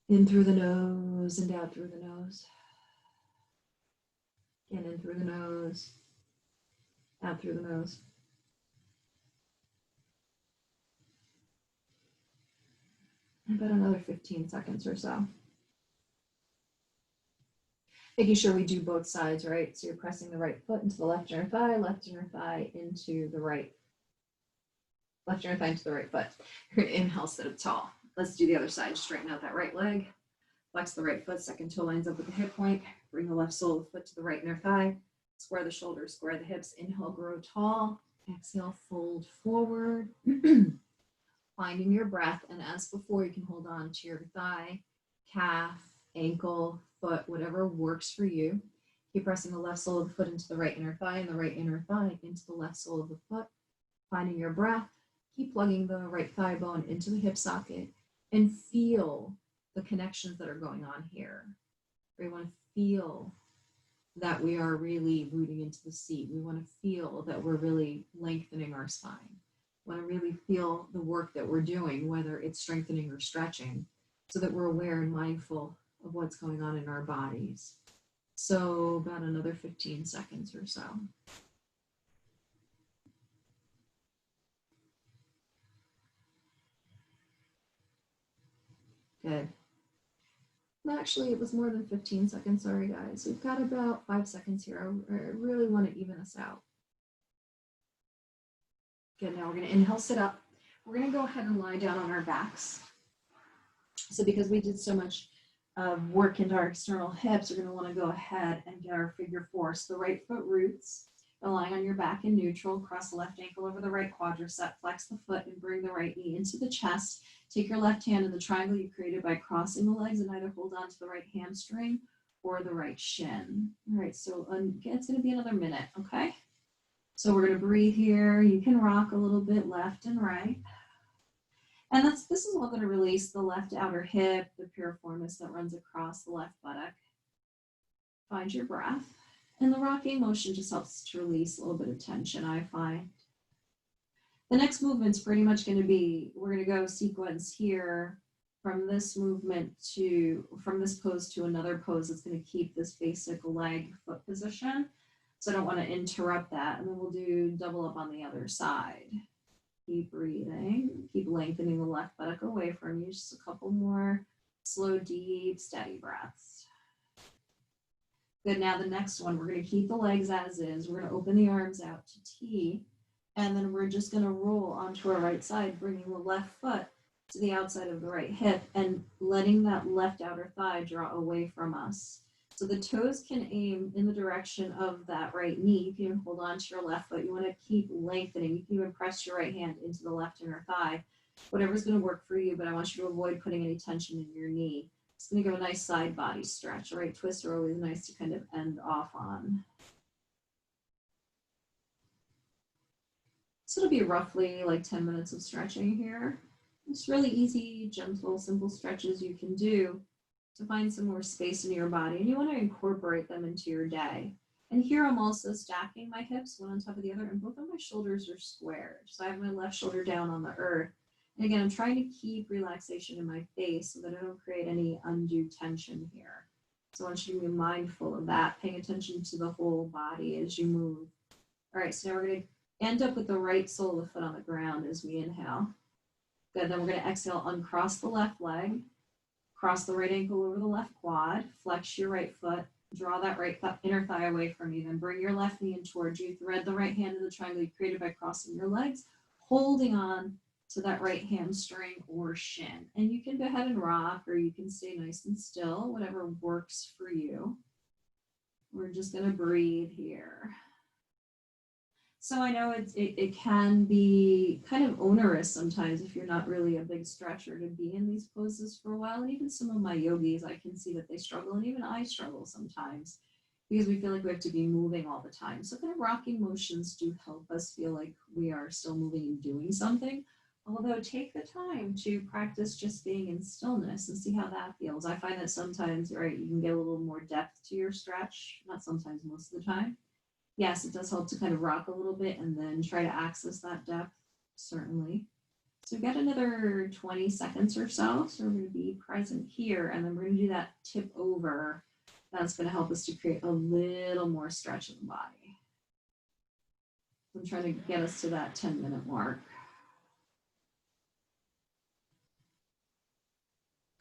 In through the nose and out through the nose. And in through the nose, out through the nose. About another 15 seconds or so. Making sure we do both sides, right? So you're pressing the right foot into the left inner thigh into the right. Left inner thigh into the right foot. You're going to inhale, sit up tall. Let's do the other side. Straighten out that right leg. Flex the right foot, second toe lines up with the hip point. Bring the left sole of the foot to the right inner thigh. Square the shoulders, square the hips. Inhale, grow tall. Exhale, fold forward. Finding your breath. And as before, you can hold on to your thigh, calf, ankle, foot, whatever works for you. Keep pressing the left sole of the foot into the right inner thigh and the right inner thigh into the left sole of the foot. Finding your breath. Keep plugging the right thigh bone into the hip socket and feel the connections that are going on here. We want to feel that we are really rooting into the seat. We want to feel that we're really lengthening our spine. We want to really feel the work that we're doing, whether it's strengthening or stretching, so that we're aware and mindful of what's going on in our bodies. So about another 15 seconds or so. Good. Actually, it was more than 15 seconds. Sorry, guys. We've got about 5 seconds here. I really want to even us out. Good. Now we're going to inhale, sit up. We're going to go ahead and lie down on our backs. So because we did so much work into our external hips, we're going to want to go ahead and get our figure four. So the right foot roots, lying on your back in neutral, cross the left ankle over the right quadricep, flex the foot and bring the right knee into the chest. Take your left hand in the triangle you created by crossing the legs and either hold on to the right hamstring or the right shin. All right, so it's going to be another minute, okay? So we're going to breathe here. You can rock a little bit left and right. And this is all going to release the left outer hip, the piriformis that runs across the left buttock. Find your breath. And the rocking motion just helps to release a little bit of tension, I find. The next movement's pretty much going to be, we're going to go sequence here from this movement from this pose to another pose that's going to keep this basic leg foot position. So I don't want to interrupt that. And then we'll do double up on the other side. Keep breathing, keep lengthening the left buttock away from you. Just a couple more slow, deep, steady breaths. Good, now the next one, we're gonna keep the legs as is. We're gonna open the arms out to T, and then we're just gonna roll onto our right side, bringing the left foot to the outside of the right hip and letting that left outer thigh draw away from us. So the toes can aim in the direction of that right knee. You can even hold on to your left foot. You want to keep lengthening. You can even press your right hand into the left inner thigh. Whatever's going to work for you, but I want you to avoid putting any tension in your knee. It's going to give a nice side body stretch. All right, twists are always nice to kind of end off on. So it'll be roughly like 10 minutes of stretching here. It's really easy, gentle, simple stretches you can do to find some more space in your body, and you want to incorporate them into your day. And here I'm also stacking my hips one on top of the other, and both of my shoulders are squared. So I have my left shoulder down on the earth. And again, I'm trying to keep relaxation in my face so that I don't create any undue tension here. So I want you to be mindful of that, paying attention to the whole body as you move. All right, so now we're going to end up with the right sole of the foot on the ground as we inhale. Good, then we're going to exhale, uncross the left leg. Cross the right ankle over the left quad, flex your right foot, draw that right inner thigh away from you, then bring your left knee in towards you, thread the right hand in the triangle you created by crossing your legs, holding on to that right hamstring or shin. And you can go ahead and rock, or you can stay nice and still, whatever works for you. We're just gonna breathe here. So I know it can be kind of onerous sometimes if you're not really a big stretcher to be in these poses for a while. And even some of my yogis, I can see that they struggle, and even I struggle sometimes because we feel like we have to be moving all the time. So kind of rocking motions do help us feel like we are still moving and doing something. Although take the time to practice just being in stillness and see how that feels. I find that sometimes, right, you can get a little more depth to your stretch. Not sometimes, most of the time. Yes, it does help to kind of rock a little bit and then try to access that depth, certainly. So we've got another 20 seconds or so. So we're going to be present here, and then we're going to do that tip over. That's going to help us to create a little more stretch in the body. I'm trying to get us to that 10-minute mark.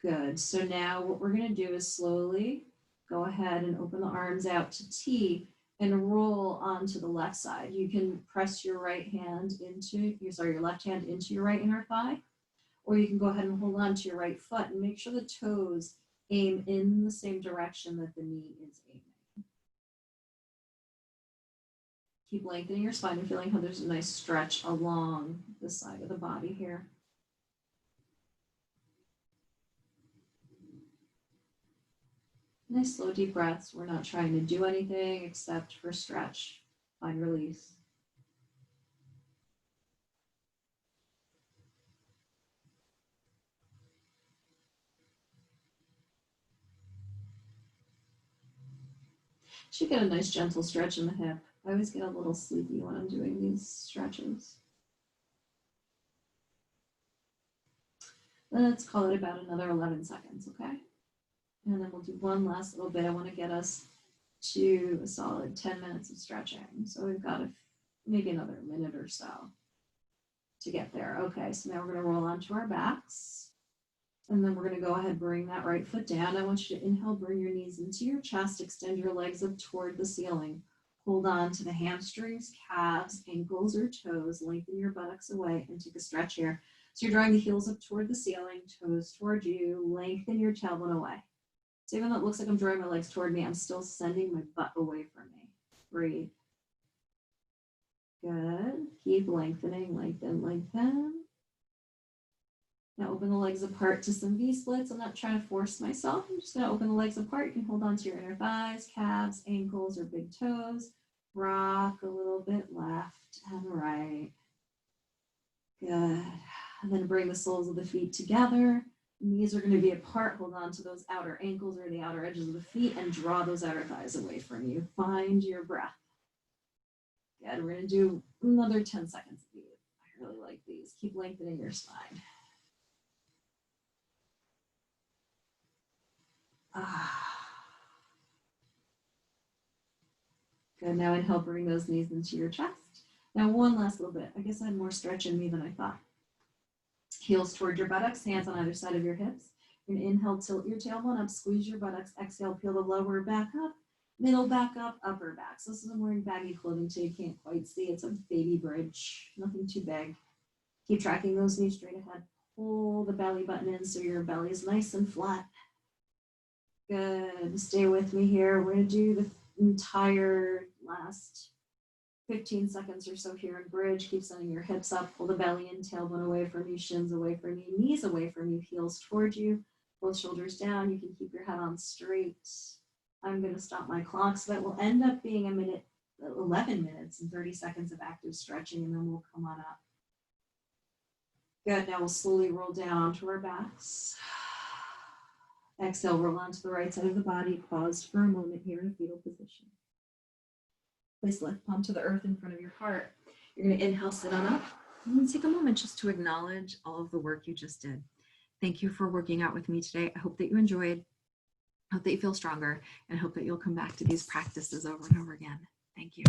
Good. So now what we're going to do is slowly go ahead and open the arms out to T and roll onto the left side. You can press your right hand into, your left hand into your right inner thigh, or you can go ahead and hold on to your right foot and make sure the toes aim in the same direction that the knee is aiming. Keep lengthening your spine and feeling how there's a nice stretch along the side of the body here. Nice slow deep breaths. We're not trying to do anything except for stretch, find release. Should get a nice gentle stretch in the hip. I always get a little sleepy when I'm doing these stretches. Let's call it about another 11 seconds, okay? And then we'll do one last little bit. I want to get us to a solid 10 minutes of stretching. So we've got maybe another minute or so to get there. Okay, so now we're going to roll onto our backs. And then we're going to go ahead and bring that right foot down. I want you to inhale, bring your knees into your chest, extend your legs up toward the ceiling. Hold on to the hamstrings, calves, ankles, or toes. Lengthen your buttocks away and take a stretch here. So you're drawing the heels up toward the ceiling, toes toward you. Lengthen your tailbone away. So even though it looks like I'm drawing my legs toward me, I'm still sending my butt away from me. Breathe. Good. Keep lengthening, lengthen, lengthen. Now open the legs apart to some V-splits. I'm not trying to force myself. I'm just going to open the legs apart. You can hold on to your inner thighs, calves, ankles, or big toes. Rock a little bit left and right. Good. And then bring the soles of the feet together. Knees are going to be apart. Hold on to those outer ankles or the outer edges of the feet and draw those outer thighs away from you. Find your breath. Good. We're going to do another 10 seconds of these. I really like these. Keep lengthening your spine. Good. Now inhale, bring those knees into your chest. Now one last little bit. I guess I had more stretch in me than I thought. Heels toward your buttocks, hands on either side of your hips. You're going to inhale, tilt your tailbone up, squeeze your buttocks. Exhale, peel the lower back up, middle back up, upper back. So this is I'm wearing baggy clothing, so you can't quite see. It's a baby bridge, nothing too big. Keep tracking those knees straight ahead. Pull the belly button in so your belly is nice and flat. Good. Stay with me here. We're going to do the entire last 15 seconds or so here in bridge. Keep sending your hips up. Pull the belly in, tailbone away from you, shins away from you, knees away from you, heels toward you, both shoulders down. You can keep your head on straight. I'm going to stop my clock, so that will end up being 11 minutes and 30 seconds of active stretching, and then we'll come on up. Good. Now we'll slowly roll down onto our backs. Exhale, roll onto the right side of the body. Pause for a moment here in a fetal position. Place left palm to the earth in front of your heart. You're going to inhale, sit on up. And then take a moment just to acknowledge all of the work you just did. Thank you for working out with me today. I hope that you enjoyed. I hope that you feel stronger, and I hope that you'll come back to these practices over and over again. Thank you.